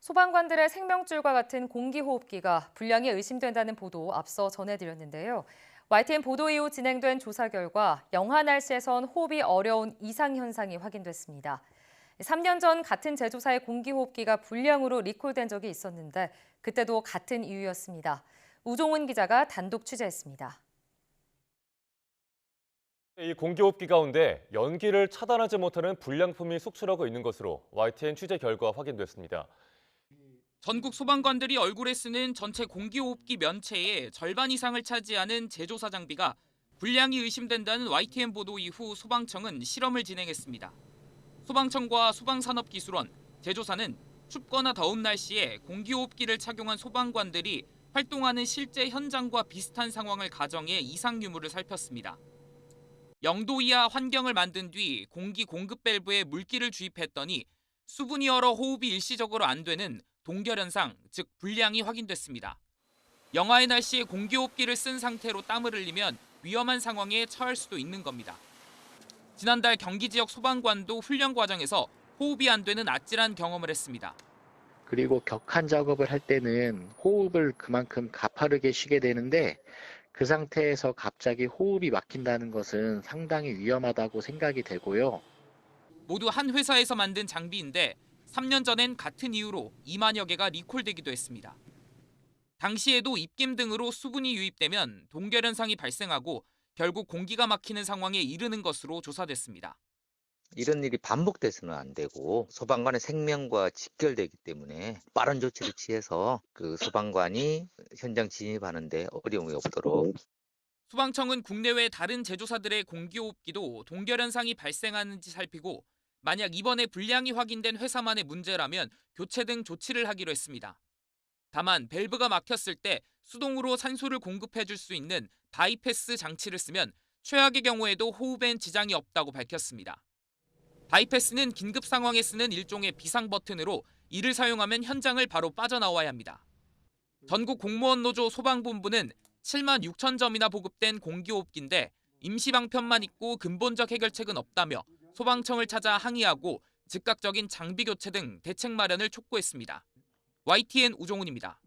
소방관들의 생명줄과 같은 공기호흡기가 불량이 의심된다는 보도 앞서 전해드렸는데요. YTN 보도 이후 진행된 조사 결과 영하 날씨에선 호흡이 어려운 이상 현상이 확인됐습니다. 3년 전 같은 제조사의 공기호흡기가 불량으로 리콜된 적이 있었는데 그때도 같은 이유였습니다. 우종훈 기자가 단독 취재했습니다. 이 공기호흡기 가운데 연기를 차단하지 못하는 불량품이 속출하고 있는 것으로 YTN 취재 결과 확인됐습니다. 전국 소방관들이 얼굴에 쓰는 전체 공기호흡기 면체의 절반 이상을 차지하는 제조사 장비가 불량이 의심된다는 YTN 보도 이후 소방청은 실험을 진행했습니다. 소방청과 소방산업기술원, 제조사는 춥거나 더운 날씨에 공기호흡기를 착용한 소방관들이 활동하는 실제 현장과 비슷한 상황을 가정해 이상 유무를 살폈습니다. 0도 이하 환경을 만든 뒤 공기 공급 밸브에 물기를 주입했더니 수분이 얼어 호흡이 일시적으로 안 되는 동결 현상, 즉 불량이 확인됐습니다. 영하의 날씨에 공기호흡기를 쓴 상태로 땀을 흘리면 위험한 상황에 처할 수도 있는 겁니다. 지난달 경기 지역 소방관도 훈련 과정에서 호흡이 안 되는 아찔한 경험을 했습니다. 그리고 격한 작업을 할 때는 호흡을 그만큼 가파르게 쉬게 되는데 그 상태에서 갑자기 호흡이 막힌다는 것은 상당히 위험하다고 생각이 되고요. 모두 한 회사에서 만든 장비인데 3년 전엔 같은 이유로 2만여 개가 리콜되기도 했습니다. 당시에도 입김 등으로 수분이 유입되면 동결 현상이 발생하고 결국 공기가 막히는 상황에 이르는 것으로 조사됐습니다. 이런 일이 반복돼서는 안 되고 소방관의 생명과 직결되기 때문에 빠른 조치를 취해서 그 소방관이 현장 진입하는데 어려움이 없도록. 소방청은 국내외 다른 제조사들의 공기호흡기도 동결 현상이 발생하는지 살피고 만약 이번에 불량이 확인된 회사만의 문제라면 교체 등 조치를 하기로 했습니다. 다만 밸브가 막혔을 때 수동으로 산소를 공급해줄 수 있는 바이패스 장치를 쓰면 최악의 경우에도 호흡엔 지장이 없다고 밝혔습니다. 바이패스는 긴급 상황에 쓰는 일종의 비상 버튼으로 이를 사용하면 현장을 바로 빠져나와야 합니다. 전국 공무원 노조 소방본부는 7만 6천 점이나 보급된 공기호흡기인데 임시 방편만 있고 근본적 해결책은 없다며 소방청을 찾아 항의하고 즉각적인 장비 교체 등 대책 마련을 촉구했습니다. YTN 우종훈입니다.